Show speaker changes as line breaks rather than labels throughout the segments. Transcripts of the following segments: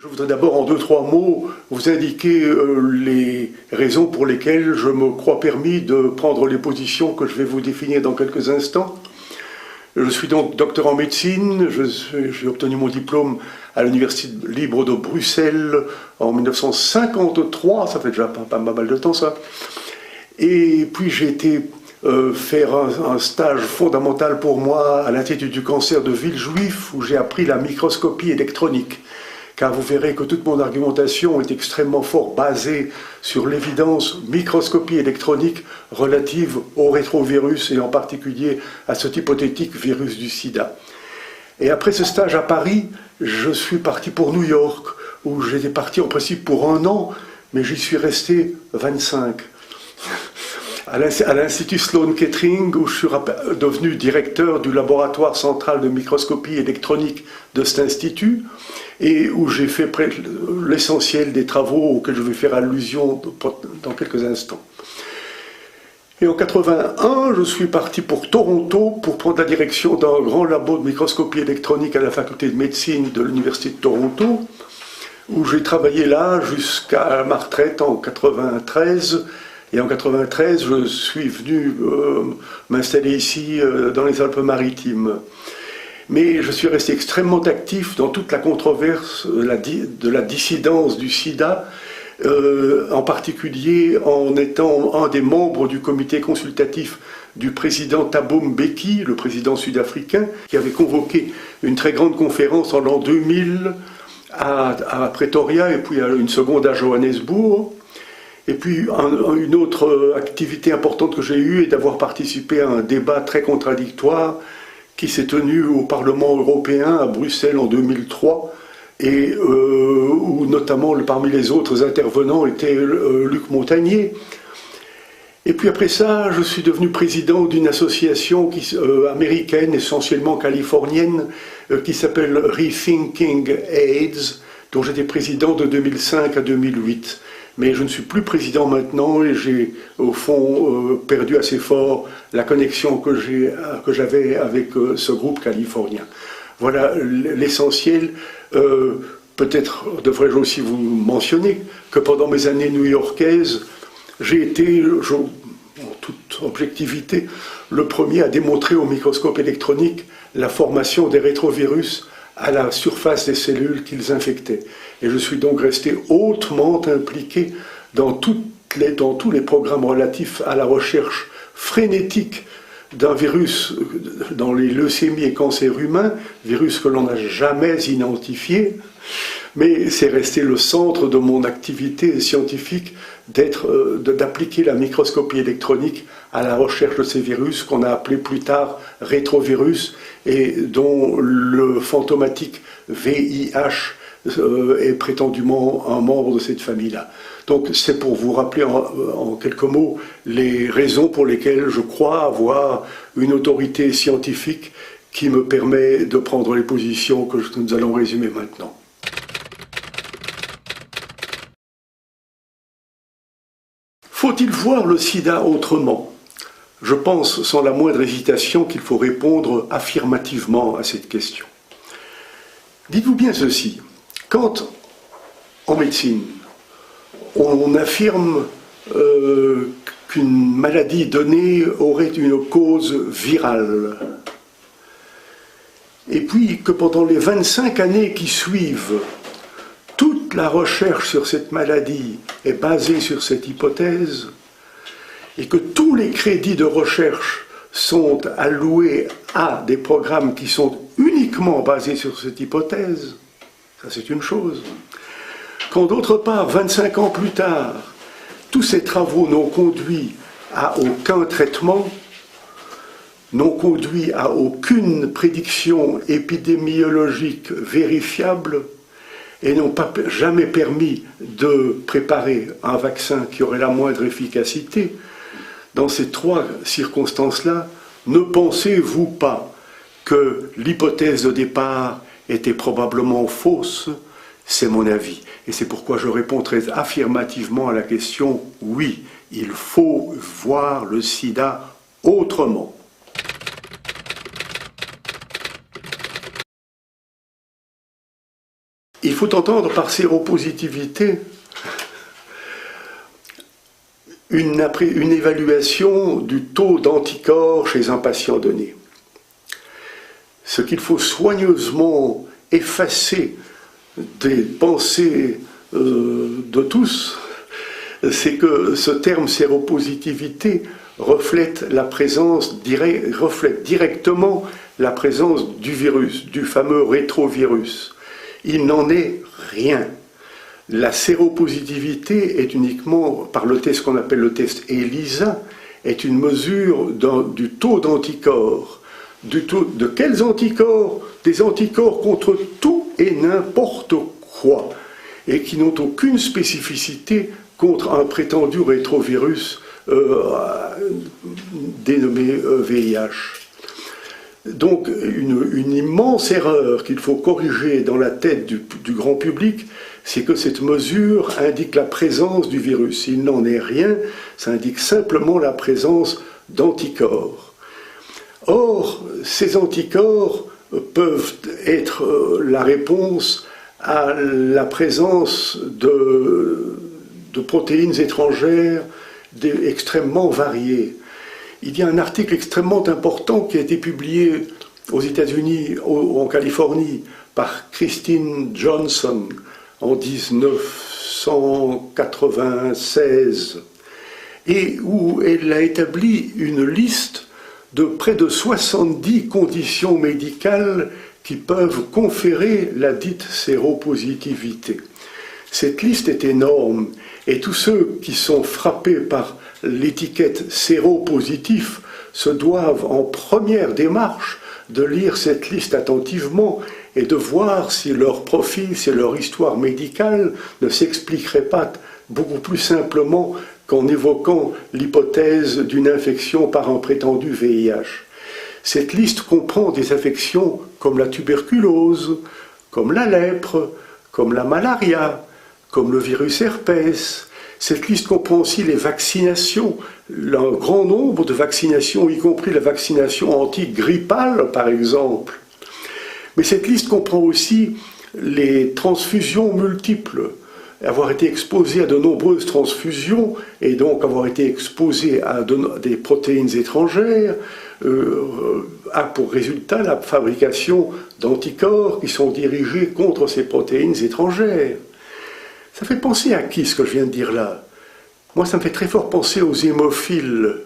Je voudrais d'abord, en 2-3 mots, vous indiquer les raisons pour lesquelles je me crois permis de prendre les positions que je vais vous définir dans quelques instants. Je suis donc docteur en médecine, j'ai obtenu mon diplôme à l'Université libre de Bruxelles en 1953, ça fait déjà pas mal de temps ça. Et puis j'ai été faire un stage fondamental pour moi à l'Institut du cancer de Villejuif, où j'ai appris la microscopie électronique. Car vous verrez que toute mon argumentation est extrêmement fort basée sur l'évidence microscopie électronique relative au rétrovirus et en particulier à cet hypothétique virus du sida. Et après ce stage à Paris, je suis parti pour New York, où j'étais parti en principe pour 1 an, mais j'y suis resté 25. À l'Institut Sloan Kettering, où je suis devenu directeur du laboratoire central de microscopie électronique de cet institut, et où j'ai fait l'essentiel des travaux auxquels je vais faire allusion dans quelques instants. Et en 81, je suis parti pour Toronto pour prendre la direction d'un grand labo de microscopie électronique à la faculté de médecine de l'Université de Toronto, où j'ai travaillé là jusqu'à ma retraite en 93. Et en 93, je suis venu m'installer ici dans les Alpes-Maritimes. Mais je suis resté extrêmement actif dans toute la controverse de la dissidence du sida, en particulier en étant un des membres du comité consultatif du président Thabo Mbeki, le président sud-africain, qui avait convoqué une très grande conférence en l'an 2000 à Pretoria et puis une seconde à Johannesburg. Et puis une autre activité importante que j'ai eue est d'avoir participé à un débat très contradictoire qui s'est tenu au Parlement européen à Bruxelles en 2003 et où notamment parmi les autres intervenants était Luc Montagnier. Et puis après ça, je suis devenu président d'une association américaine, essentiellement californienne, qui s'appelle Rethinking AIDS, dont j'étais président de 2005 à 2008. Mais je ne suis plus président maintenant et j'ai au fond perdu assez fort la connexion que j'avais avec ce groupe californien. Voilà l'essentiel. Peut-être devrais-je aussi vous mentionner que pendant mes années new-yorkaises, j'ai été, en toute objectivité, le premier à démontrer au microscope électronique la formation des rétrovirus à la surface des cellules qu'ils infectaient. Et je suis donc resté hautement impliqué dans tous les programmes relatifs à la recherche frénétique d'un virus dans les leucémies et cancers humains, virus que l'on n'a jamais identifié, mais c'est resté le centre de mon activité scientifique d'appliquer la microscopie électronique à la recherche de ces virus qu'on a appelés plus tard rétrovirus et dont le fantomatique VIH est prétendument un membre de cette famille-là. Donc c'est pour vous rappeler en quelques mots les raisons pour lesquelles je crois avoir une autorité scientifique qui me permet de prendre les positions que nous allons résumer maintenant. Faut-il voir le sida autrement? Je pense sans la moindre hésitation qu'il faut répondre affirmativement à cette question. Dites-vous bien ceci, quand en médecine on affirme qu'une maladie donnée aurait une cause virale, et puis que pendant les 25 années qui suivent, toute la recherche sur cette maladie est basée sur cette hypothèse, et que tous les crédits de recherche sont alloués à des programmes qui sont uniquement basés sur cette hypothèse, ça c'est une chose. Quand d'autre part, 25 ans plus tard, tous ces travaux n'ont conduit à aucun traitement, n'ont conduit à aucune prédiction épidémiologique vérifiable et n'ont jamais permis de préparer un vaccin qui aurait la moindre efficacité, dans ces 3 circonstances-là, ne pensez-vous pas que l'hypothèse de départ était probablement fausse? C'est mon avis. Et c'est pourquoi je réponds très affirmativement à la question « oui, il faut voir le sida autrement ». Il faut entendre par séropositivité une évaluation du taux d'anticorps chez un patient donné. Ce qu'il faut soigneusement effacer des pensées de tous, c'est que ce terme séropositivité reflète directement la présence du virus, du fameux rétrovirus. Il n'en est rien. La séropositivité est uniquement, par le test qu'on appelle le test ELISA, est une mesure du taux d'anticorps. De quels anticorps? Des anticorps contre tout et n'importe quoi, et qui n'ont aucune spécificité contre un prétendu rétrovirus dénommé VIH. Donc une immense erreur qu'il faut corriger dans la tête du grand public, c'est que cette mesure indique la présence du virus. Il n'en est rien, ça indique simplement la présence d'anticorps. Or, ces anticorps peuvent être la réponse à la présence de protéines étrangères extrêmement variées. Il y a un article extrêmement important qui a été publié aux États-Unis, en Californie, par Christine Johnson en 1996, et où elle a établi une liste de près de 70 conditions médicales qui peuvent conférer la dite séropositivité. Cette liste est énorme, et tous ceux qui sont frappés par l'étiquette séropositif se doivent en première démarche de lire cette liste attentivement et de voir si leur profil, si leur histoire médicale ne s'expliquerait pas beaucoup plus simplement qu'en évoquant l'hypothèse d'une infection par un prétendu VIH. Cette liste comprend des affections comme la tuberculose, comme la lèpre, comme la malaria, comme le virus herpès. Cette liste comprend aussi les vaccinations, un grand nombre de vaccinations, y compris la vaccination antigrippale par exemple. Mais cette liste comprend aussi les transfusions multiples, avoir été exposé à de nombreuses transfusions et donc avoir été exposé à des protéines étrangères a pour résultat la fabrication d'anticorps qui sont dirigés contre ces protéines étrangères. Ça fait penser à qui ce que je viens de dire là? Moi, ça me fait très fort penser aux hémophiles.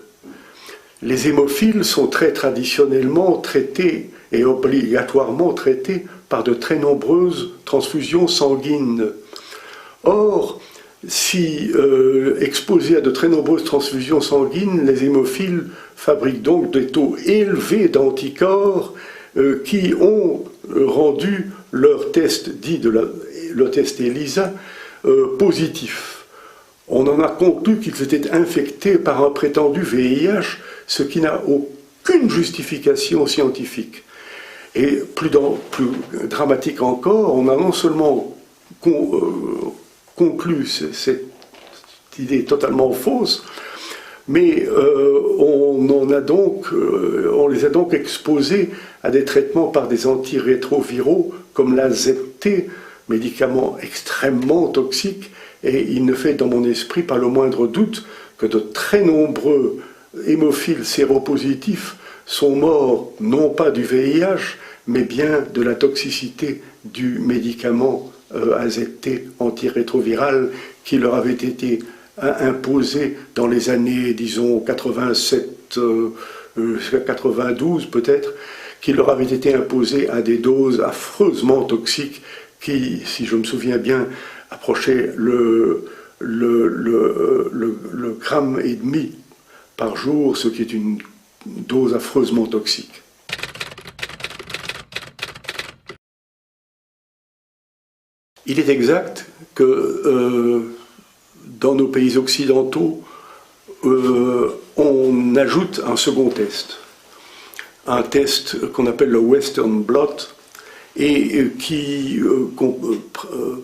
Les hémophiles sont très traditionnellement traités et obligatoirement traités par de très nombreuses transfusions sanguines. Or, si exposés à de très nombreuses transfusions sanguines, les hémophiles fabriquent donc des taux élevés d'anticorps qui ont rendu leur test dit le test ELISA positif. On en a conclu qu'ils étaient infectés par un prétendu VIH, ce qui n'a aucune justification scientifique. Et plus dramatique encore, on a non seulement conclu cette idée totalement fausse, mais on les a donc exposés à des traitements par des antirétroviraux comme l'Azepté, médicament extrêmement toxique, et il ne fait dans mon esprit pas le moindre doute que de très nombreux hémophiles séropositifs sont morts non pas du VIH, mais bien de la toxicité du médicament Azepté antirétroviral qui leur avait été imposé dans les années, disons, 87 jusqu'à 92 peut-être, qui leur avait été imposé à des doses affreusement toxiques qui, si je me souviens bien, approchaient le gramme et demi par jour, ce qui est une dose affreusement toxique. Il est exact que dans nos pays occidentaux, on ajoute un second test. Un test qu'on appelle le Western Blot et qui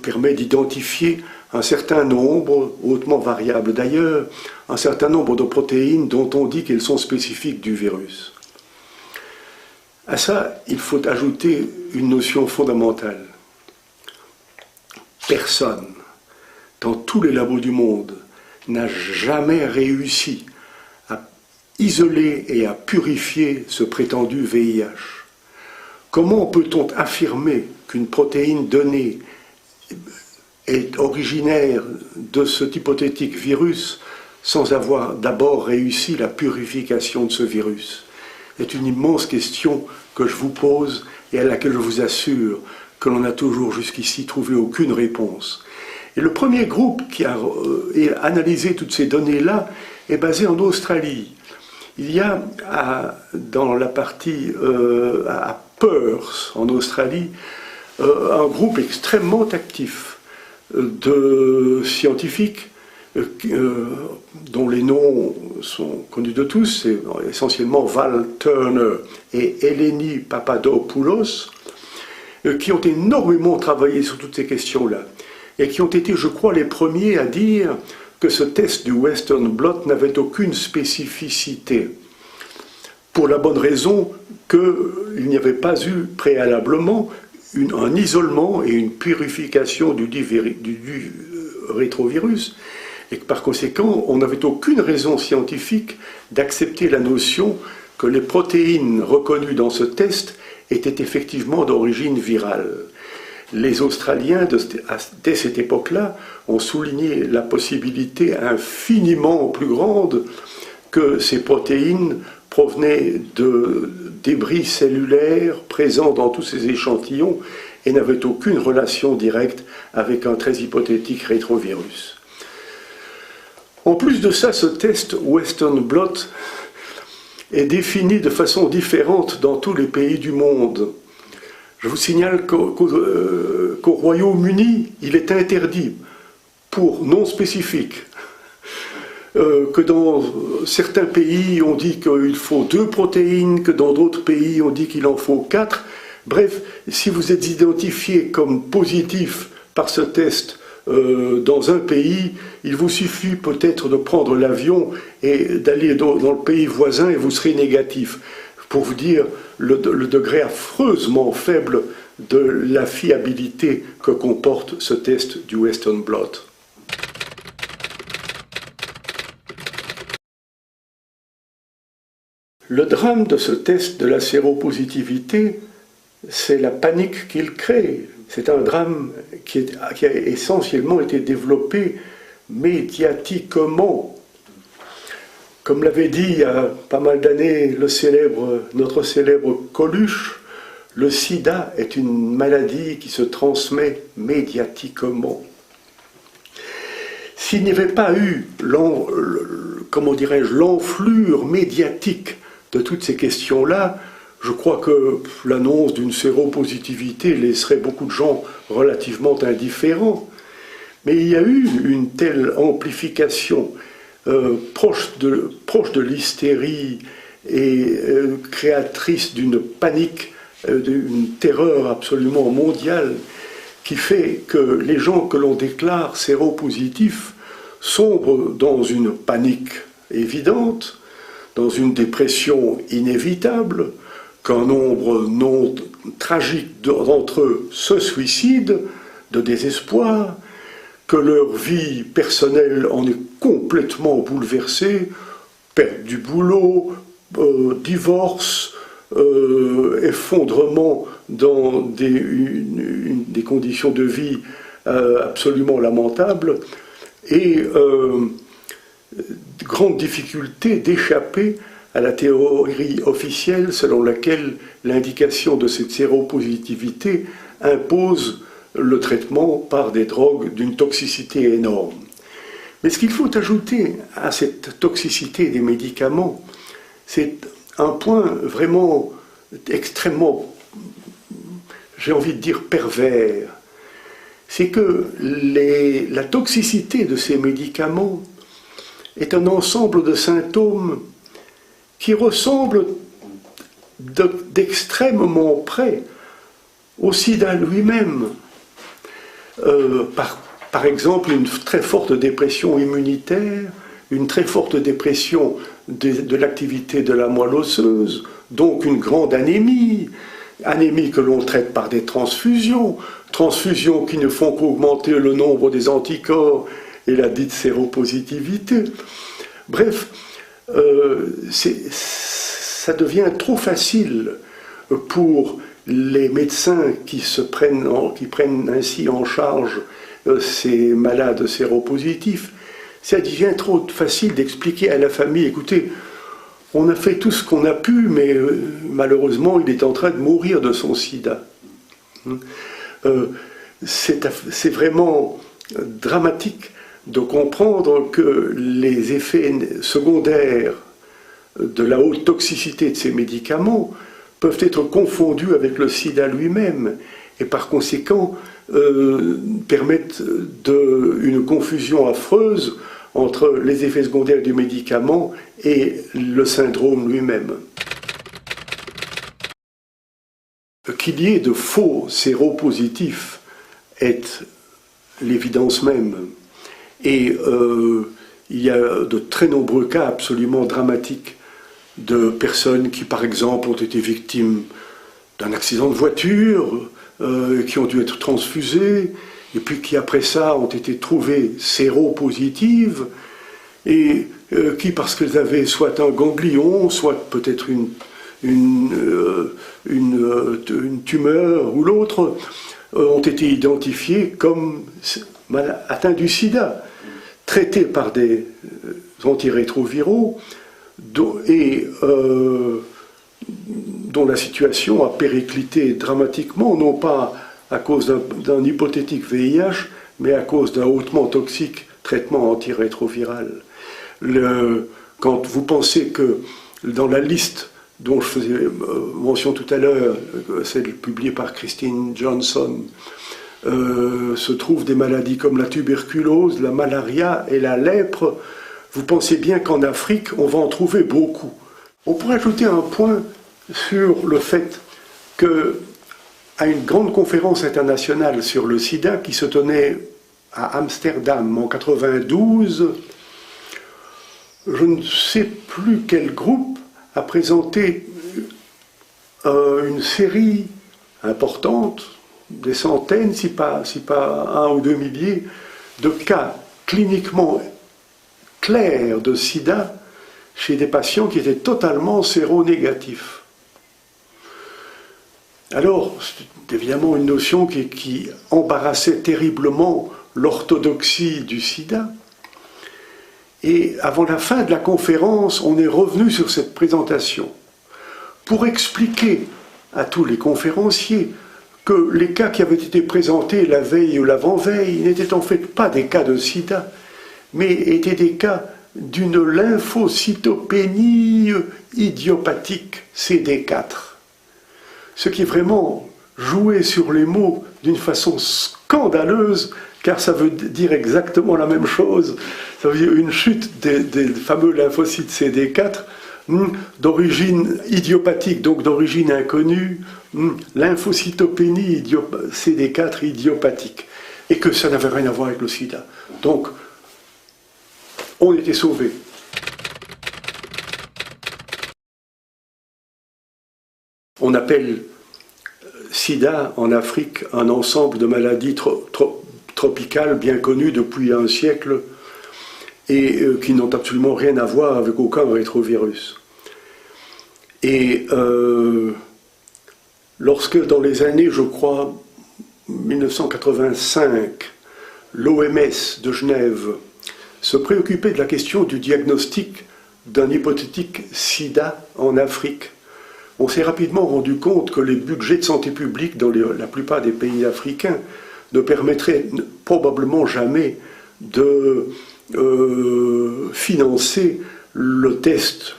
permet d'identifier un certain nombre, hautement variable d'ailleurs, un certain nombre de protéines dont on dit qu'elles sont spécifiques du virus. À ça, il faut ajouter une notion fondamentale. personne dans tous les labos du monde n'a jamais réussi à isoler et à purifier ce prétendu VIH. Comment peut-on affirmer qu'une protéine donnée est originaire de cet hypothétique virus sans avoir d'abord réussi la purification de ce virus? C'est une immense question que je vous pose et à laquelle je vous assure que l'on n'a toujours jusqu'ici trouvé aucune réponse. Et le premier groupe qui a analysé toutes ces données-là est basé en Australie. Il y a dans la partie à Perth, en Australie, un groupe extrêmement actif de scientifiques dont les noms sont connus de tous, c'est essentiellement Val Turner et Eleni Papadopoulos, qui ont énormément travaillé sur toutes ces questions-là, et qui ont été, je crois, les premiers à dire que ce test du Western blot n'avait aucune spécificité, pour la bonne raison qu'il n'y avait pas eu préalablement un isolement et une purification du rétrovirus, et que par conséquent, on n'avait aucune raison scientifique d'accepter la notion que les protéines reconnues dans ce test étaient effectivement d'origine virale. Les Australiens, dès cette époque-là, ont souligné la possibilité infiniment plus grande que ces protéines provenaient de débris cellulaires présents dans tous ces échantillons et n'avaient aucune relation directe avec un très hypothétique rétrovirus. En plus de ça, ce test Western blot est défini de façon différente dans tous les pays du monde. Je vous signale qu'au Royaume-Uni, il est interdit pour non spécifique. Que dans certains pays, on dit qu'il faut 2 protéines, que dans d'autres pays, on dit qu'il en faut 4. Bref, si vous êtes identifié comme positif par ce test dans un pays, il vous suffit peut-être de prendre l'avion et d'aller dans le pays voisin et vous serez négatif. Pour vous dire le degré affreusement faible de la fiabilité que comporte ce test du Western blot. Le drame de ce test de la séropositivité, c'est la panique qu'il crée. C'est un drame qui a essentiellement été développé médiatiquement. Comme l'avait dit il y a pas mal d'années notre célèbre Coluche, le sida est une maladie qui se transmet médiatiquement. S'il n'y avait pas eu l'enflure médiatique de toutes ces questions-là, je crois que l'annonce d'une séropositivité laisserait beaucoup de gens relativement indifférents. Mais il y a eu une telle amplification proche de l'hystérie et créatrice d'une panique, d'une terreur absolument mondiale, qui fait que les gens que l'on déclare séropositifs sombrent dans une panique évidente, dans une dépression inévitable, qu'un nombre non tragique d'entre eux se suicident de désespoir, que leur vie personnelle en est complètement bouleversée, perte du boulot, divorce, effondrement dans des conditions de vie absolument lamentables, et grande difficulté d'échapper à la théorie officielle selon laquelle l'indication de cette séropositivité impose le traitement par des drogues d'une toxicité énorme. Mais ce qu'il faut ajouter à cette toxicité des médicaments, c'est un point vraiment extrêmement, j'ai envie de dire pervers. C'est que la toxicité de ces médicaments est un ensemble de symptômes qui ressemblent d'extrêmement près au sida lui-même. Par exemple, une très forte dépression immunitaire, une très forte dépression de l'activité de la moelle osseuse, donc une grande anémie que l'on traite par des transfusions, transfusions qui ne font qu'augmenter le nombre des anticorps et la dite séropositivité. Bref, ça devient trop facile pour les médecins qui prennent ainsi en charge ces malades séropositifs. Ça devient trop facile d'expliquer à la famille, écoutez, on a fait tout ce qu'on a pu, mais malheureusement, il est en train de mourir de son sida. C'est vraiment dramatique de comprendre que les effets secondaires de la haute toxicité de ces médicaments peuvent être confondus avec le sida lui-même et par conséquent permettent une confusion affreuse entre les effets secondaires du médicament et le syndrome lui-même. Qu'il y ait de faux séropositifs est l'évidence même. Et il y a de très nombreux cas absolument dramatiques de personnes qui, par exemple, ont été victimes d'un accident de voiture, qui ont dû être transfusées, et puis qui, après ça, ont été trouvées séropositives, et qui, parce qu'elles avaient soit un ganglion, soit peut-être une tumeur ou l'autre, ont été identifiées comme atteintes du sida, traitées par des antirétroviraux, et dont la situation a périclité dramatiquement, non pas à cause d'un hypothétique VIH, mais à cause d'un hautement toxique traitement antirétroviral. Quand vous pensez que dans la liste dont je faisais mention tout à l'heure, celle publiée par Christine Johnson, se trouvent des maladies comme la tuberculose, la malaria et la lèpre, vous pensez bien qu'en Afrique, on va en trouver beaucoup. On pourrait ajouter un point sur le fait qu'à une grande conférence internationale sur le sida qui se tenait à Amsterdam en 92, je ne sais plus quel groupe a présenté une série importante, des centaines, si pas 1 ou 2 milliers, de cas cliniquement clairs de sida chez des patients qui étaient totalement séronégatifs. Alors, c'est évidemment une notion qui embarrassait terriblement l'orthodoxie du sida. Et avant la fin de la conférence, on est revenu sur cette présentation pour expliquer à tous les conférenciers que les cas qui avaient été présentés la veille ou l'avant-veille n'étaient en fait pas des cas de sida, mais étaient des cas d'une lymphocytopénie idiopathique CD4. Ce qui est vraiment joué sur les mots d'une façon scandaleuse, car ça veut dire exactement la même chose. Ça veut dire une chute des fameux lymphocytes CD4 d'origine idiopathique, donc d'origine inconnue, lymphocytopénie CD4 idiopathique, et que ça n'avait rien à voir avec le sida. Donc, on était sauvés. On appelle sida en Afrique un ensemble de maladies tropicales bien connues depuis un siècle et qui n'ont absolument rien à voir avec aucun rétrovirus. Et lorsque dans les années, je crois, 1985, l'OMS de Genève se préoccupait de la question du diagnostic d'un hypothétique sida en Afrique, on s'est rapidement rendu compte que les budgets de santé publique dans la plupart des pays africains ne permettraient probablement jamais de financer le test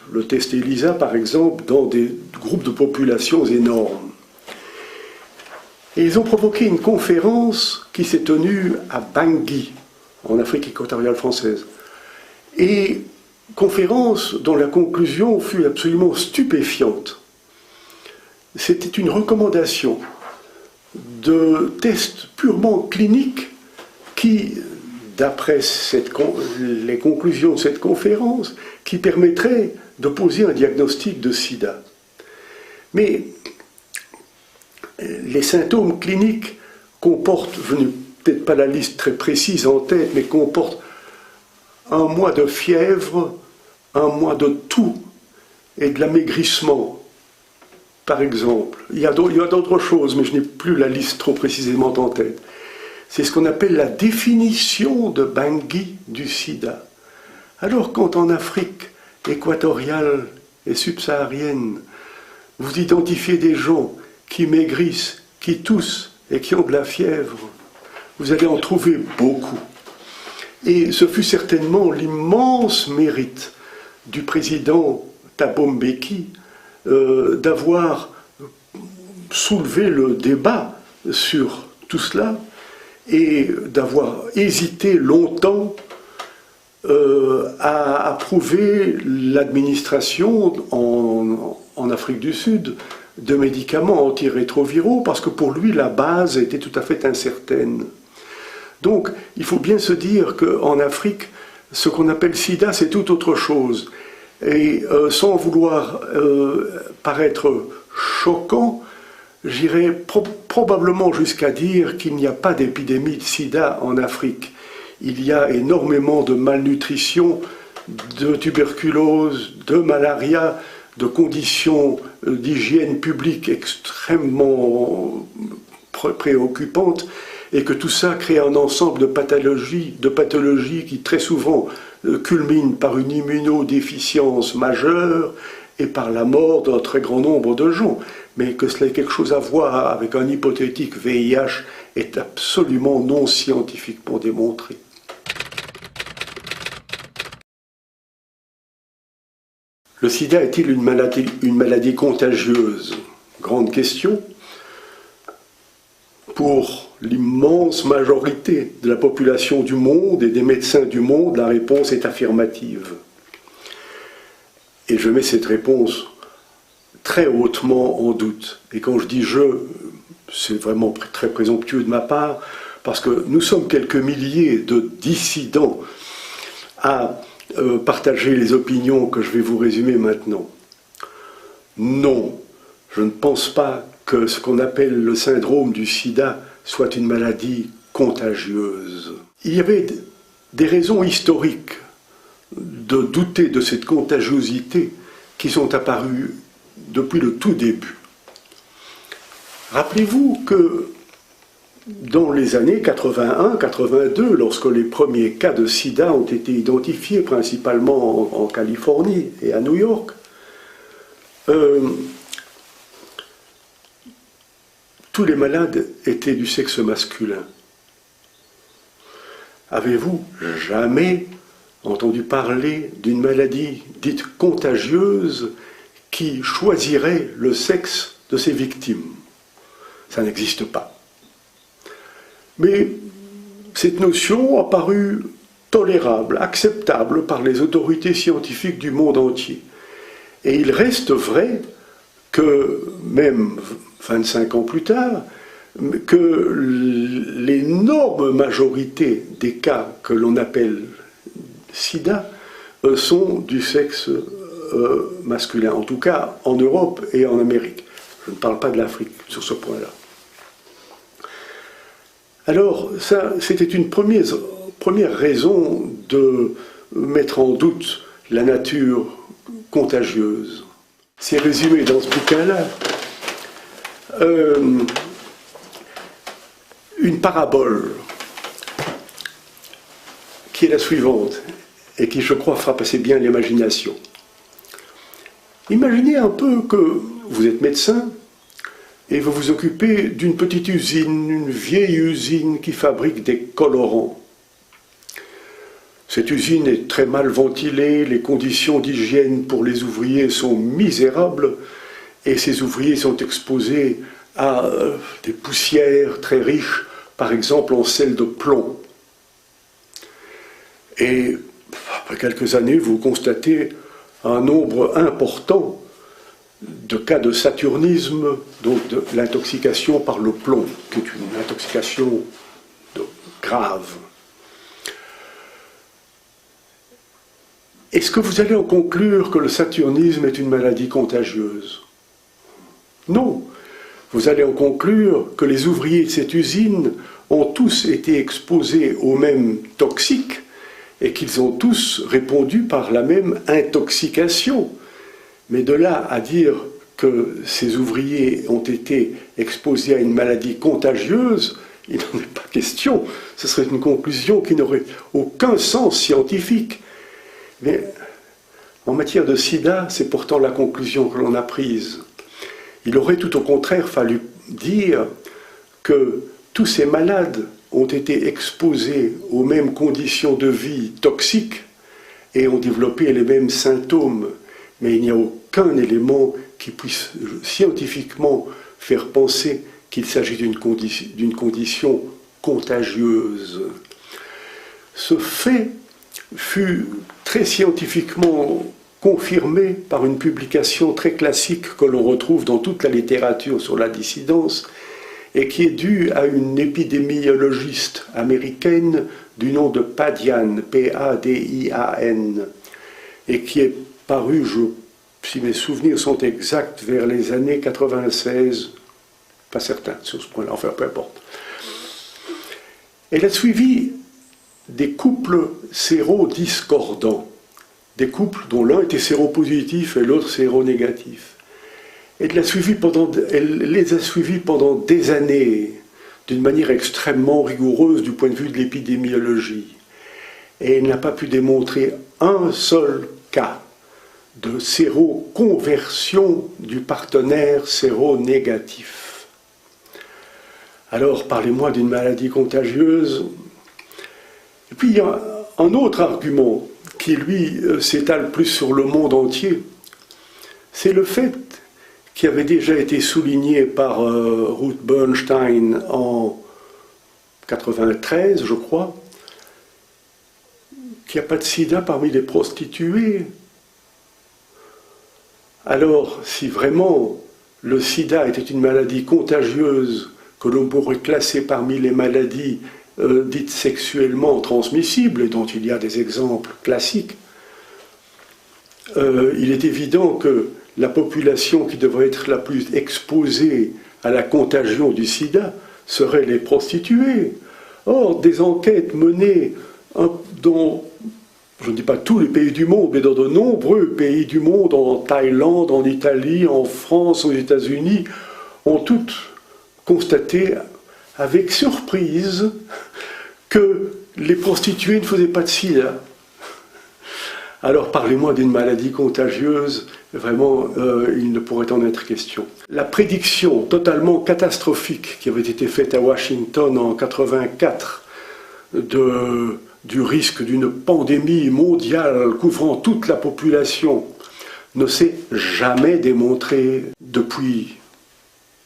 ELISA par exemple, dans des groupes de populations énormes. Et ils ont provoqué une conférence qui s'est tenue à Bangui, en Afrique équatoriale française. Et conférence dont la conclusion fut absolument stupéfiante. C'était une recommandation de tests purement cliniques qui, d'après les conclusions de cette conférence, qui permettraient de poser un diagnostic de sida. Mais les symptômes cliniques comporte, je n'ai peut-être pas la liste très précise en tête, mais comporte un mois de fièvre, un mois de toux et de l'amaigrissement, par exemple. Il y a d'autres choses, mais je n'ai plus la liste trop précisément en tête. C'est ce qu'on appelle la définition de Bangui du sida. Alors quand en Afrique équatoriale et subsaharienne, vous identifiez des gens qui maigrissent, qui toussent et qui ont de la fièvre, vous allez en trouver beaucoup. Et ce fut certainement l'immense mérite du président Thabo Mbeki d'avoir soulevé le débat sur tout cela et d'avoir hésité longtemps à approuver l'administration en Afrique du Sud de médicaments antirétroviraux, parce que pour lui la base était tout à fait incertaine. Donc il faut bien se dire qu'en Afrique, ce qu'on appelle sida, c'est tout autre chose. Et sans vouloir paraître choquant, j'irais probablement jusqu'à dire qu'il n'y a pas d'épidémie de sida en Afrique. Il y a énormément de malnutrition, de tuberculose, de malaria, de conditions d'hygiène publique extrêmement préoccupantes, et que tout ça crée un ensemble de pathologies qui très souvent culminent par une immunodéficience majeure et par la mort d'un très grand nombre de gens. Mais que cela ait quelque chose à voir avec un hypothétique VIH est absolument non scientifiquement démontré. Le sida est-il une maladie contagieuse? Grande question. Pour l'immense majorité de la population du monde et des médecins du monde, la réponse est affirmative. Et je mets cette réponse très hautement en doute. Et quand je dis « je », c'est vraiment très présomptueux de ma part, parce que nous sommes quelques milliers de dissidents à partager les opinions que je vais vous résumer maintenant. Non, je ne pense pas que ce qu'on appelle le syndrome du sida soit une maladie contagieuse. Il y avait des raisons historiques de douter de cette contagiosité qui sont apparues depuis le tout début. Rappelez-vous que dans les années 81-82, lorsque les premiers cas de sida ont été identifiés principalement en Californie et à New York, tous les malades étaient du sexe masculin. Avez-vous jamais entendu parler d'une maladie dite contagieuse qui choisirait le sexe de ses victimes? Ça n'existe pas. Mais cette notion a paru tolérable, acceptable par les autorités scientifiques du monde entier. Et il reste vrai que, même 25 ans plus tard, que l'énorme majorité des cas que l'on appelle sida sont du sexe masculin, en tout cas en Europe et en Amérique. Je ne parle pas de l'Afrique sur ce point-là. Alors, ça, c'était une première raison de mettre en doute la nature contagieuse. C'est résumé dans ce bouquin-là. Une parabole qui est la suivante et qui, je crois, frappe assez bien l'imagination. Imaginez un peu que vous êtes médecin et vous vous occupez d'une petite usine, une vieille usine qui fabrique des colorants. Cette usine est très mal ventilée, les conditions d'hygiène pour les ouvriers sont misérables et ces ouvriers sont exposés à des poussières très riches, par exemple en sel de plomb. Et après quelques années, vous constatez un nombre important de cas de saturnisme, donc de l'intoxication par le plomb, qui est une intoxication grave. Est-ce que vous allez en conclure que le saturnisme est une maladie contagieuse? Non. vous allez en conclure que les ouvriers de cette usine ont tous été exposés aux mêmes toxiques et qu'ils ont tous répondu par la même intoxication. Mais de là à dire que ces ouvriers ont été exposés à une maladie contagieuse, il n'en est pas question. Ce serait une conclusion qui n'aurait aucun sens scientifique. Mais en matière de sida, c'est pourtant la conclusion que l'on a prise. Il aurait tout au contraire fallu dire que tous ces malades ont été exposés aux mêmes conditions de vie toxiques et ont développé les mêmes symptômes. Mais il n'y a aucun élément qui puisse scientifiquement faire penser qu'il s'agit d'une condition contagieuse. Ce fait fut très scientifiquement confirmé par une publication très classique que l'on retrouve dans toute la littérature sur la dissidence et qui est due à une épidémiologiste américaine du nom de Padian, P-A-D-I-A-N, et qui est parue, si mes souvenirs sont exacts, vers les années 96, pas certain sur ce point-là, enfin peu importe. Elle a suivi des couples sérodiscordants, des couples dont l'un était séropositif et l'autre séronégatif. Elle les a suivis pendant des années, d'une manière extrêmement rigoureuse du point de vue de l'épidémiologie. Et elle n'a pas pu démontrer un seul cas de séroconversion du partenaire séronégatif. Alors, parlez-moi d'une maladie contagieuse. Et puis, il y a un autre argument qui, lui, s'étale plus sur le monde entier. C'est le fait qui avait déjà été souligné par Ruth Bernstein en 1993, je crois, qu'il n'y a pas de sida parmi les prostituées. Alors, si vraiment le sida était une maladie contagieuse que l'on pourrait classer parmi les maladies dites sexuellement transmissibles, et dont il y a des exemples classiques, il est évident que la population qui devrait être la plus exposée à la contagion du sida serait les prostituées. Or, des enquêtes menées dans, je ne dis pas tous les pays du monde, mais dans de nombreux pays du monde, en Thaïlande, en Italie, en France, aux États-Unis, ont toutes constaté avec surprise que les prostituées ne faisaient pas de sida. Alors parlez-moi d'une maladie contagieuse, vraiment il ne pourrait en être question. La prédiction totalement catastrophique qui avait été faite à Washington en 1984 du risque d'une pandémie mondiale couvrant toute la population ne s'est jamais démontrée depuis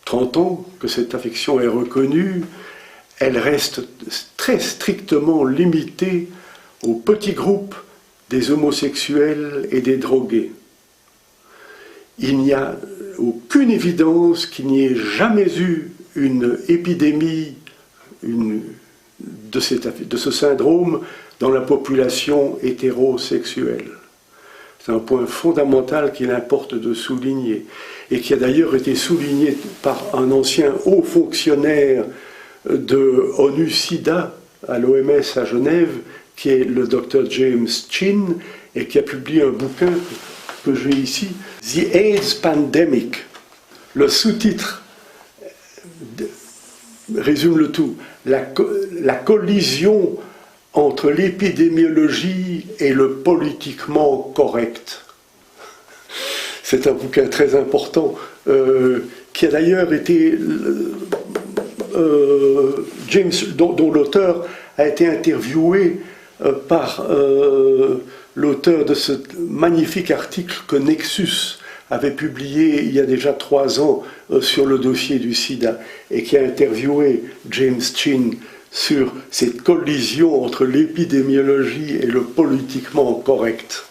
30 ans que cette affection est reconnue. Elle reste très strictement limitée aux petits groupes des homosexuels et des drogués. Il n'y a aucune évidence qu'il n'y ait jamais eu une épidémie de ce syndrome dans la population hétérosexuelle. C'est un point fondamental qu'il importe de souligner, et qui a d'ailleurs été souligné par un ancien haut fonctionnaire de ONU-SIDA à l'OMS à Genève, qui est le Dr James Chin, et qui a publié un bouquin que j'ai ici, The AIDS Pandemic. Le sous-titre résume le tout. La collision entre l'épidémiologie et le politiquement correct. C'est un bouquin très important, qui a d'ailleurs été... James, dont l'auteur a été interviewé par l'auteur de ce magnifique article que Nexus avait publié il y a déjà 3 ans sur le dossier du sida, et qui a interviewé James Chin sur cette collision entre l'épidémiologie et le politiquement correct.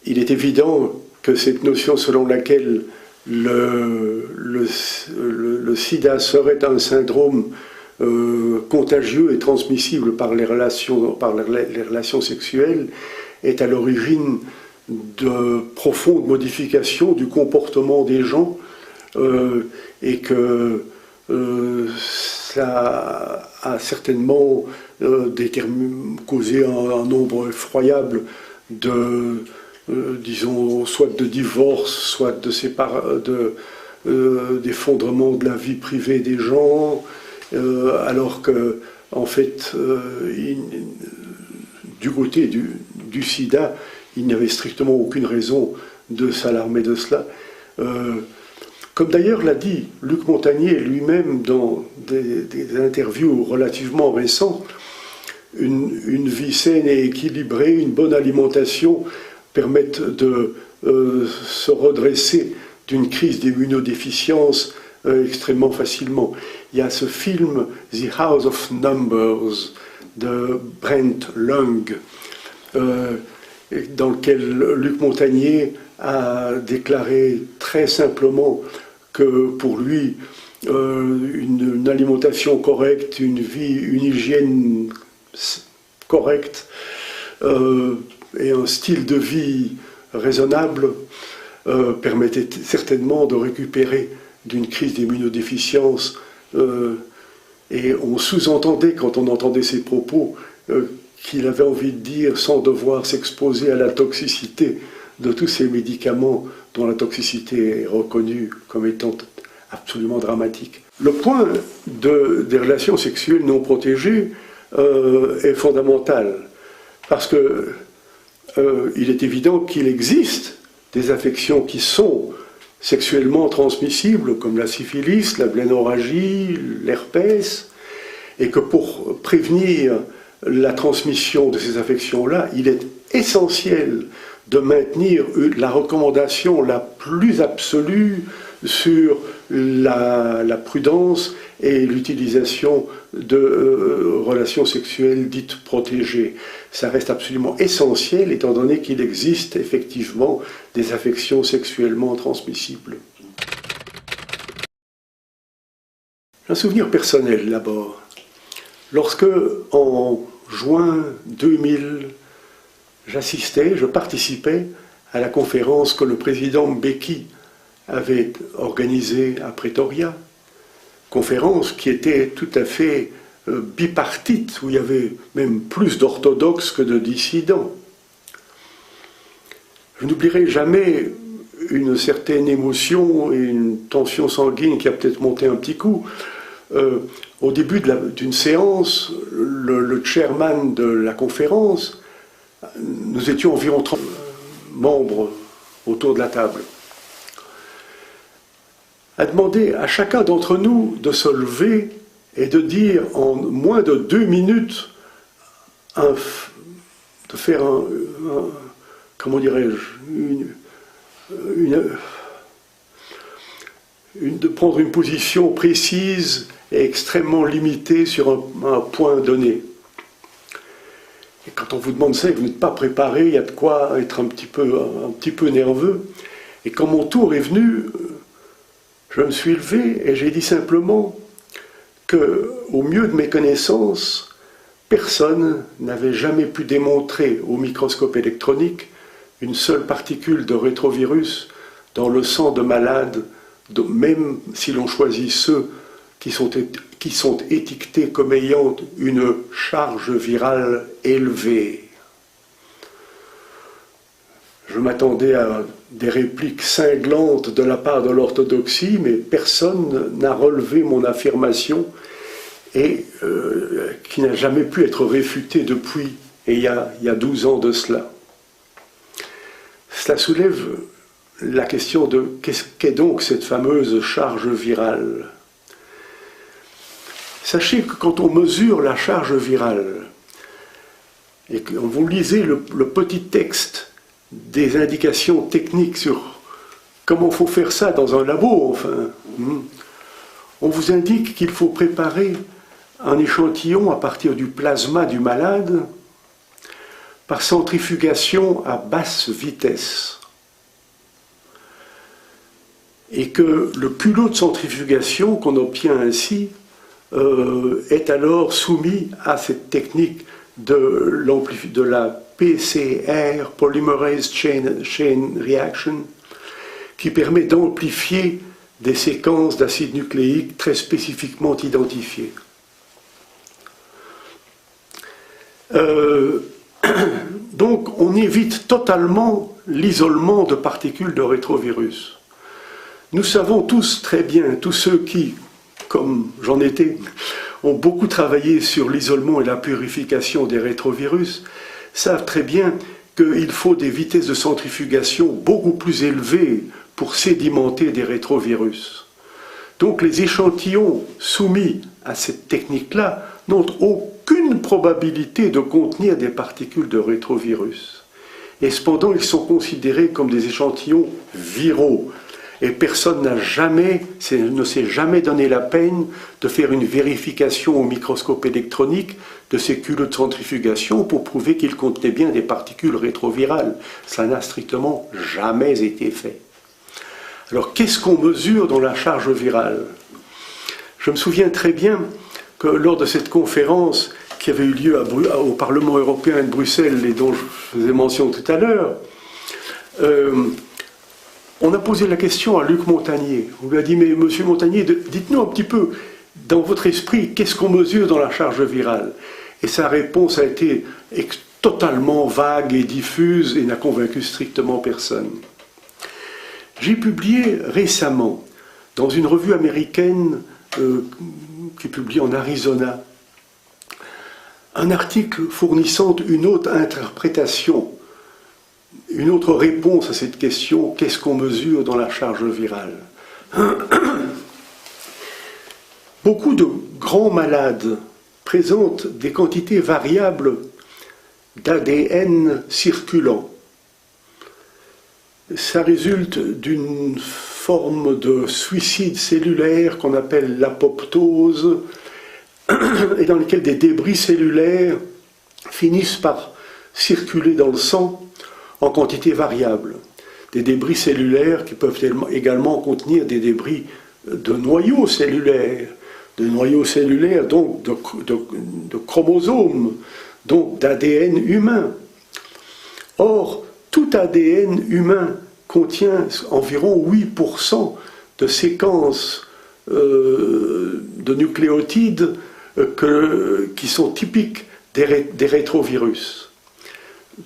Il est évident que cette notion selon laquelle le sida serait un syndrome contagieux et transmissible par les relations sexuelles est à l'origine de profondes modifications du comportement des gens et que ça a certainement causé un nombre effroyable de, disons, soit de divorces, soit d'effondrement de la vie privée des gens, alors que, en fait, du côté du sida, il n'y avait strictement aucune raison de s'alarmer de cela. Comme d'ailleurs l'a dit Luc Montagnier lui-même dans des interviews relativement récents, une vie saine et équilibrée, une bonne alimentation permettent de se redresser d'une crise d'immunodéficience extrêmement facilement. Il y a ce film The House of Numbers de Brent Lung, dans lequel Luc Montagnier a déclaré très simplement que pour lui, une alimentation correcte, une hygiène correcte et un style de vie raisonnable permettaient certainement de récupérer d'une crise d'immunodéficience. Et on sous-entendait, quand on entendait ces propos, qu'il avait envie de dire, sans devoir s'exposer à la toxicité de tous ces médicaments dont la toxicité est reconnue comme étant absolument dramatique. Le point des relations sexuelles non protégées est fondamental, parce que il est évident qu'il existe des affections qui sont sexuellement transmissibles, comme la syphilis, la blénorragie, l'herpès, et que pour prévenir la transmission de ces affections-là, il est essentiel de maintenir la recommandation la plus absolue sur la prudence et l'utilisation de relations sexuelles dites protégées. Ça reste absolument essentiel étant donné qu'il existe effectivement des affections sexuellement transmissibles. Un souvenir personnel d'abord. Lorsque, en juin 2000, je participais à la conférence que le président Mbeki avait organisée à Pretoria, conférence qui était tout à fait bipartite, où il y avait même plus d'orthodoxes que de dissidents. Je n'oublierai jamais une certaine émotion et une tension sanguine qui a peut-être monté un petit coup. Au début d'une séance, le chairman de la conférence, nous étions environ 30 membres autour de la table, a demandé à chacun d'entre nous de se lever et de dire en moins de 2 minutes, de faire comment dirais-je, de prendre une position précise et extrêmement limitée sur un point donné. Et quand on vous demande ça et que vous n'êtes pas préparé, il y a de quoi être un petit peu nerveux. Et quand mon tour est venu, je me suis levé et j'ai dit simplement que, au mieux de mes connaissances, personne n'avait jamais pu démontrer au microscope électronique une seule particule de rétrovirus dans le sang de malades, même si l'on choisit ceux qui sont étiquetés comme ayant une charge virale élevée. Je m'attendais à des répliques cinglantes de la part de l'orthodoxie, mais personne n'a relevé mon affirmation et qui n'a jamais pu être réfutée depuis, et il y a 12 ans de cela. Cela soulève la question de qu'est-ce qu'est donc cette fameuse charge virale. Sachez que quand on mesure la charge virale, et que vous lisez le petit texte des indications techniques sur comment il faut faire ça dans un labo, enfin, on vous indique qu'il faut préparer un échantillon à partir du plasma du malade par centrifugation à basse vitesse. Et que le culot de centrifugation qu'on obtient ainsi est alors soumis à cette technique de PCR, Polymerase Chain Reaction, qui permet d'amplifier des séquences d'acides nucléiques très spécifiquement identifiées. Donc on évite totalement l'isolement de particules de rétrovirus. Nous savons tous très bien, tous ceux qui, comme j'en étais, ont beaucoup travaillé sur l'isolement et la purification des rétrovirus, savent très bien qu'il faut des vitesses de centrifugation beaucoup plus élevées pour sédimenter des rétrovirus. Donc les échantillons soumis à cette technique-là n'ont aucune probabilité de contenir des particules de rétrovirus. Et cependant, ils sont considérés comme des échantillons viraux. Et personne ne s'est jamais donné la peine de faire une vérification au microscope électronique de ces culottes de centrifugation pour prouver qu'ils contenaient bien des particules rétrovirales. Ça n'a strictement jamais été fait. Alors, qu'est-ce qu'on mesure dans la charge virale? Je me souviens très bien que lors de cette conférence qui avait eu lieu au Parlement européen de Bruxelles et dont je faisais mention tout à l'heure, on a posé la question à Luc Montagnier. On lui a dit, mais monsieur Montagnier, dites-nous un petit peu, dans votre esprit, qu'est-ce qu'on mesure dans la charge virale? Et sa réponse a été totalement vague et diffuse et n'a convaincu strictement personne. J'ai publié récemment, dans une revue américaine qui est publiée en Arizona, un article fournissant une autre interprétation, une autre réponse à cette question, qu'est-ce qu'on mesure dans la charge virale? Beaucoup de grands malades présentent des quantités variables d'ADN circulant. Ça résulte d'une forme de suicide cellulaire qu'on appelle l'apoptose, et dans lequel des débris cellulaires finissent par circuler dans le sang en quantité variable. Des débris cellulaires qui peuvent également contenir des débris de noyaux cellulaires, donc de chromosomes, donc d'ADN humain. Or, tout ADN humain contient environ 8% de séquences de nucléotides qui sont typiques des rétrovirus.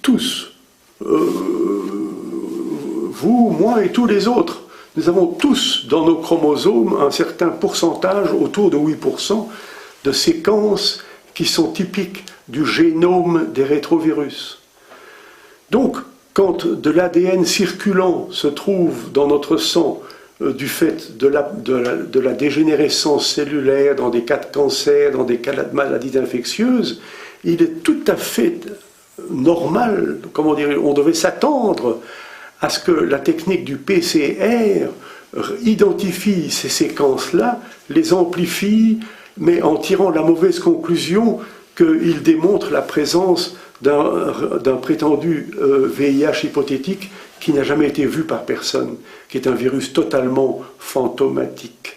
Tous, vous, moi et tous les autres, nous avons tous dans nos chromosomes un certain pourcentage, autour de 8%, de séquences qui sont typiques du génome des rétrovirus. Donc, quand de l'ADN circulant se trouve dans notre sang du fait de la dégénérescence cellulaire, dans des cas de cancer, dans des cas de maladies infectieuses, il est tout à fait normal, comment dire, on devait s'attendre à ce que la technique du PCR identifie ces séquences-là, les amplifie, mais en tirant la mauvaise conclusion qu'il démontre la présence d'un prétendu VIH hypothétique qui n'a jamais été vu par personne, qui est un virus totalement fantomatique.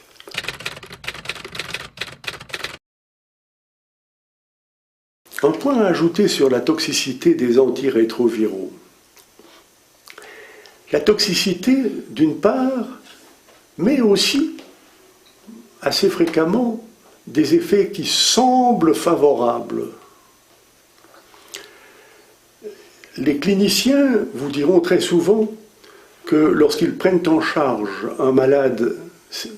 Un point à ajouter sur la toxicité des antirétroviraux. La toxicité, d'une part, mais aussi, assez fréquemment, des effets qui semblent favorables. Les cliniciens vous diront très souvent que lorsqu'ils prennent en charge un malade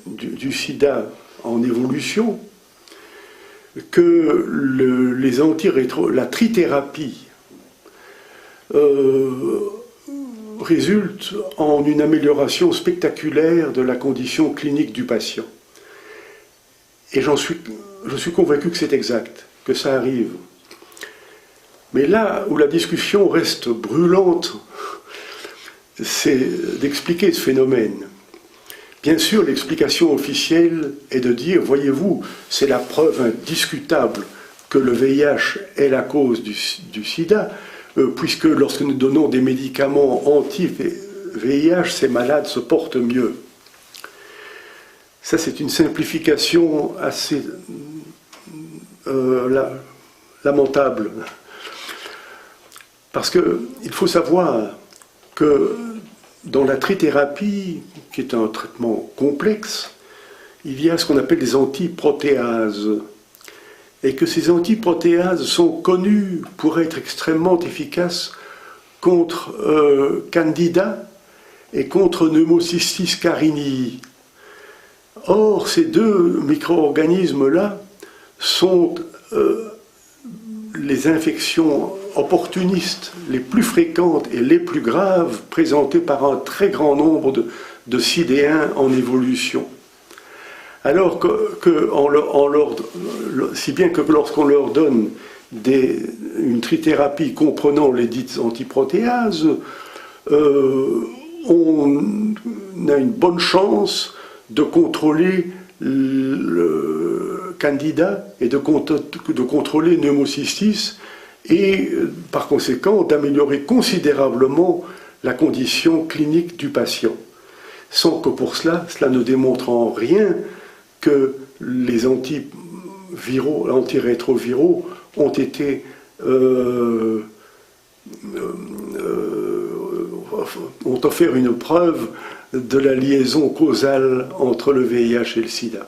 du sida en évolution, que la trithérapie résulte en une amélioration spectaculaire de la condition clinique du patient. Et je suis convaincu que c'est exact, que ça arrive. Mais là où la discussion reste brûlante, c'est d'expliquer ce phénomène. Bien sûr, l'explication officielle est de dire, voyez-vous, c'est la preuve indiscutable que le VIH est la cause du sida, puisque lorsque nous donnons des médicaments anti-VIH, ces malades se portent mieux. Ça, c'est une simplification assez lamentable. Parce qu'il faut savoir que dans la trithérapie, qui est un traitement complexe, il y a ce qu'on appelle des antiprotéases. Et que ces antiprotéases sont connues pour être extrêmement efficaces contre Candida et contre Pneumocystis carinii. Or, ces deux micro-organismes-là sont les infections opportunistes les plus fréquentes et les plus graves présentées par un très grand nombre de sidéens en évolution. Alors si bien que lorsqu'on leur donne une trithérapie comprenant les dites antiprotéases, on a une bonne chance de contrôler le Candida et de contrôler Pneumocystis et par conséquent d'améliorer considérablement la condition clinique du patient. Sans que pour cela ne démontre en rien que les antirétroviraux ont été ont offert une preuve de la liaison causale entre le VIH et le sida.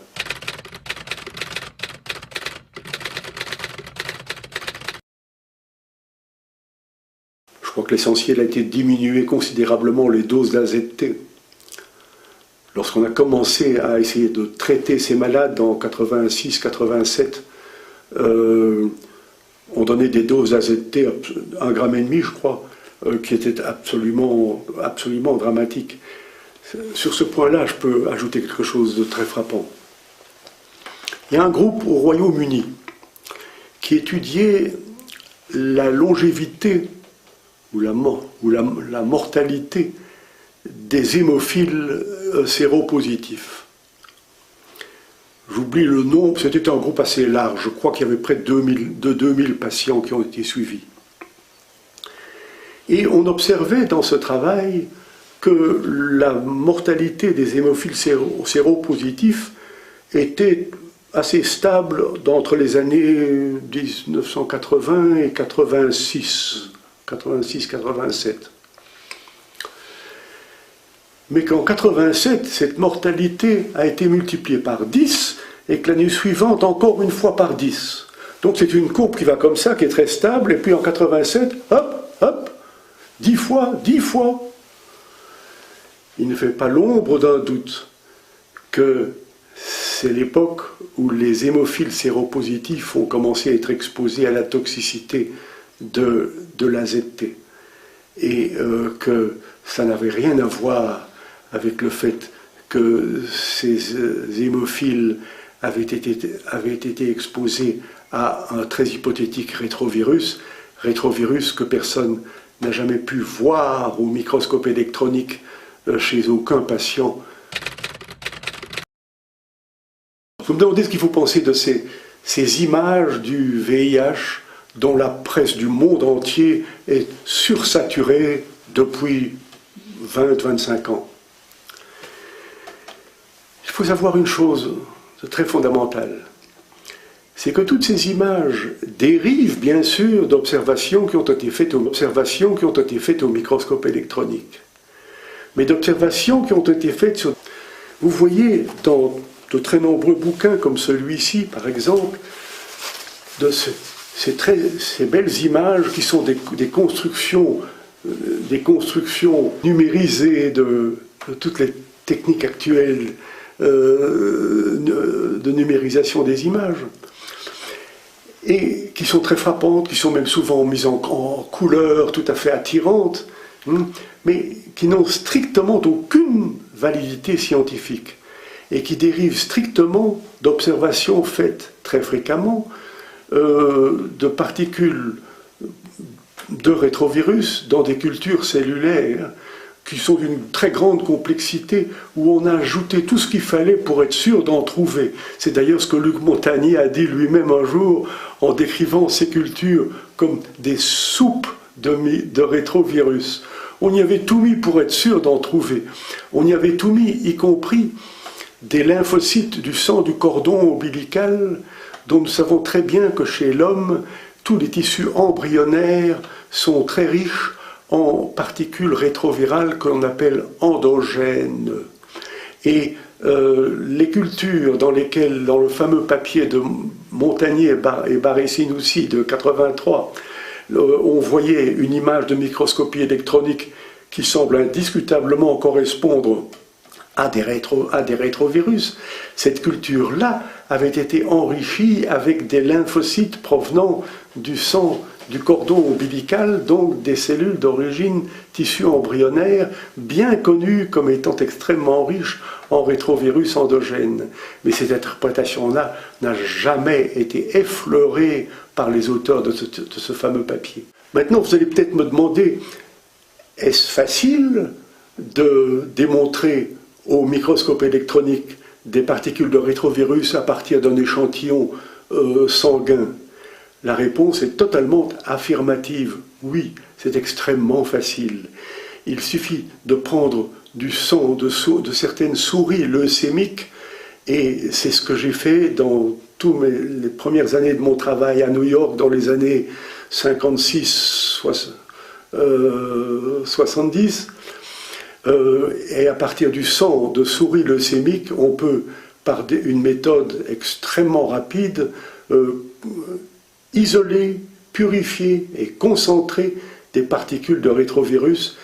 Je crois que l'essentiel a été de diminuer considérablement les doses d'AZT. Lorsqu'on a commencé à essayer de traiter ces malades en 86-87, on donnait des doses d'AZT, 1,5 gramme, je crois, qui étaient absolument dramatiques. Sur ce point-là, je peux ajouter quelque chose de très frappant. Il y a un groupe au Royaume-Uni qui étudiait la longévité ou la mortalité des hémophiles séropositifs. J'oublie le nombre, c'était un groupe assez large, je crois qu'il y avait près de 2000 patients qui ont été suivis. Et on observait dans ce travail que la mortalité des hémophiles séropositifs était assez stable entre les années 1980 et 86-87. Mais qu'en 87, cette mortalité a été multipliée par 10 et que l'année suivante, encore une fois par 10. Donc c'est une courbe qui va comme ça, qui est très stable, et puis en 87, hop, hop, 10 fois. Il ne fait pas l'ombre d'un doute que c'est l'époque où les hémophiles séropositifs ont commencé à être exposés à la toxicité de l'AZT. Et que ça n'avait rien à voir avec le fait que ces hémophiles avaient été exposés à un très hypothétique rétrovirus que personne n'a jamais pu voir au microscope électronique chez aucun patient. Vous me demandez ce qu'il faut penser de ces images du VIH dont la presse du monde entier est sursaturée depuis 20-25 ans. Il faut savoir une chose très fondamentale, c'est que toutes ces images dérivent bien sûr d'observations qui ont été faites au microscope électronique, mais d'observations qui ont été faites sur... Vous voyez dans de très nombreux bouquins comme celui-ci par exemple, de ces belles images qui sont des constructions numérisées de toutes les techniques actuelles de numérisation des images, et qui sont très frappantes, qui sont même souvent mises en couleurs tout à fait attirantes, mais qui n'ont strictement aucune validité scientifique, et qui dérivent strictement d'observations faites très fréquemment de particules de rétrovirus dans des cultures cellulaires qui sont d'une très grande complexité, où on a ajouté tout ce qu'il fallait pour être sûr d'en trouver. C'est d'ailleurs ce que Luc Montagnier a dit lui-même un jour en décrivant ces cultures comme des soupes de rétrovirus. On y avait tout mis pour être sûr d'en trouver. On y avait tout mis, y compris des lymphocytes du sang du cordon ombilical, dont nous savons très bien que chez l'homme, tous les tissus embryonnaires sont très riches en particules rétrovirales que l'on appelle endogènes. Et les cultures dans lesquelles, dans le fameux papier de Montagnier et Barré-Sinoussi de 83, on voyait une image de microscopie électronique qui semble indiscutablement correspondre à des rétrovirus, cette culture-là avait été enrichie avec des lymphocytes provenant du sang du cordon ombilical, donc des cellules d'origine tissu embryonnaire, bien connues comme étant extrêmement riches en rétrovirus endogènes. Mais cette interprétation-là n'a jamais été effleurée par les auteurs de ce fameux papier. Maintenant, vous allez peut-être me demander, est-ce facile de démontrer au microscope électronique des particules de rétrovirus à partir d'un échantillon sanguin? La réponse est totalement affirmative. Oui, c'est extrêmement facile. Il suffit de prendre du sang de certaines souris leucémiques, et c'est ce que j'ai fait dans toutes les premières années de mon travail à New York, dans les années 56, 70. Et à partir du sang de souris leucémiques, on peut, par une méthode extrêmement rapide, isoler, purifier et concentrer des particules de rétrovirus.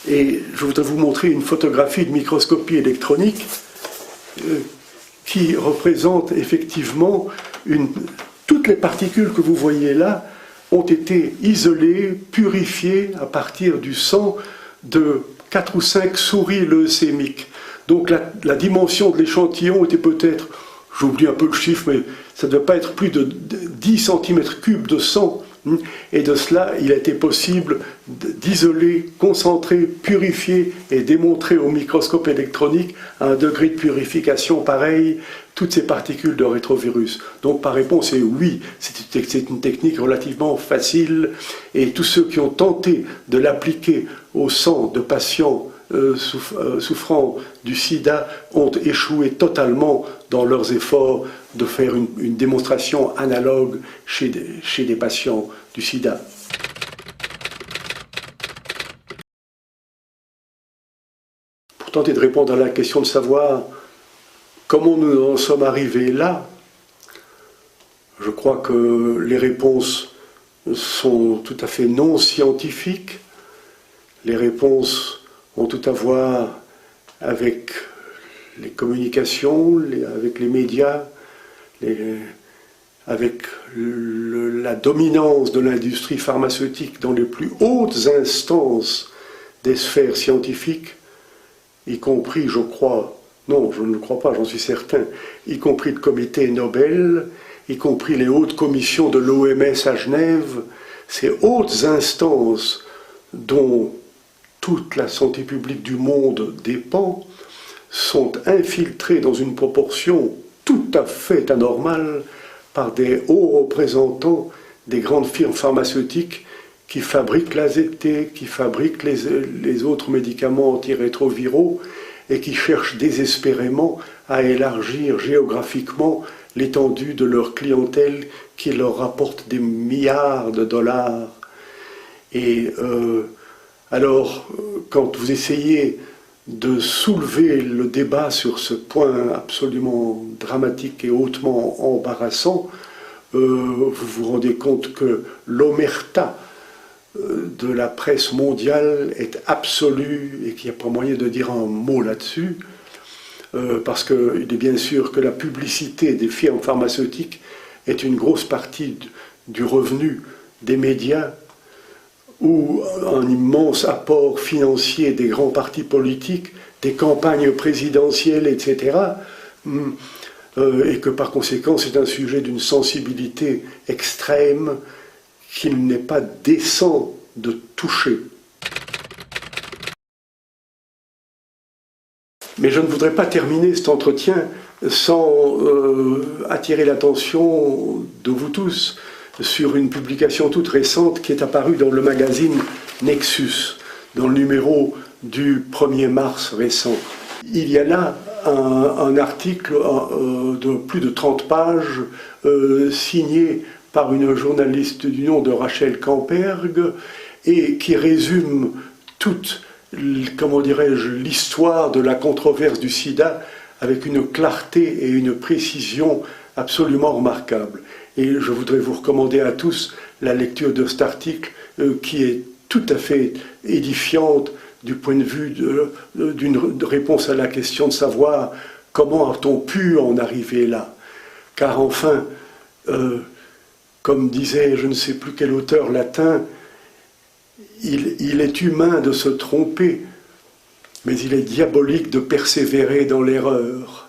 Et je voudrais vous montrer une photographie de microscopie électronique qui représente effectivement toutes les particules que vous voyez là ont été isolées, purifiées à partir du sang de 4 ou 5 souris leucémiques. Donc la dimension de l'échantillon était peut-être, j'oublie un peu le chiffre, mais ça ne devait pas être plus de 10 cm3 de sang. Et de cela, il a été possible d'isoler, concentrer, purifier et démontrer au microscope électronique à un degré de purification pareil toutes ces particules de rétrovirus. Donc par réponse est oui, c'est une technique relativement facile, et tous ceux qui ont tenté de l'appliquer au sang de patients souffrant du sida ont échoué totalement dans leurs efforts de faire une démonstration analogue chez des patients du sida. Pour tenter de répondre à la question de savoir comment nous en sommes arrivés là, je crois que les réponses sont tout à fait non scientifiques. Les réponses ont tout à voir avec les communications, avec les médias, avec la dominance de l'industrie pharmaceutique dans les plus hautes instances des sphères scientifiques, y compris, je crois, non, je ne le crois pas, j'en suis certain, y compris le comité Nobel, y compris les hautes commissions de l'OMS à Genève, ces hautes instances dont toute la santé publique du monde dépend, sont infiltrées dans une proportion tout à fait anormale par des hauts représentants des grandes firmes pharmaceutiques qui fabriquent l'AZT, qui fabriquent les autres médicaments antirétroviraux et qui cherchent désespérément à élargir géographiquement l'étendue de leur clientèle qui leur rapporte des milliards de dollars. Et alors, quand vous essayez de soulever le débat sur ce point absolument dramatique et hautement embarrassant, vous vous rendez compte que l'omerta de la presse mondiale est absolue et qu'il n'y a pas moyen de dire un mot là-dessus, parce qu'il est bien sûr que la publicité des firmes pharmaceutiques est une grosse partie du revenu des médias, ou un immense apport financier des grands partis politiques, des campagnes présidentielles, etc., et que par conséquent c'est un sujet d'une sensibilité extrême qu'il n'est pas décent de toucher. Mais je ne voudrais pas terminer cet entretien sans attirer l'attention de vous tous sur une publication toute récente qui est apparue dans le magazine Nexus, dans le numéro du 1er mars récent. Il y a là un article de plus de 30 pages signé par une journaliste du nom de Rachel Camperg et qui résume toute, comment dirais-je, l'histoire de la controverse du sida avec une clarté et une précision absolument remarquables. Et je voudrais vous recommander à tous la lecture de cet article qui est tout à fait édifiante du point de vue d'une réponse à la question de savoir comment a-t-on pu en arriver là. Car enfin, comme disait je ne sais plus quel auteur latin, il est humain de se tromper, mais il est diabolique de persévérer dans l'erreur.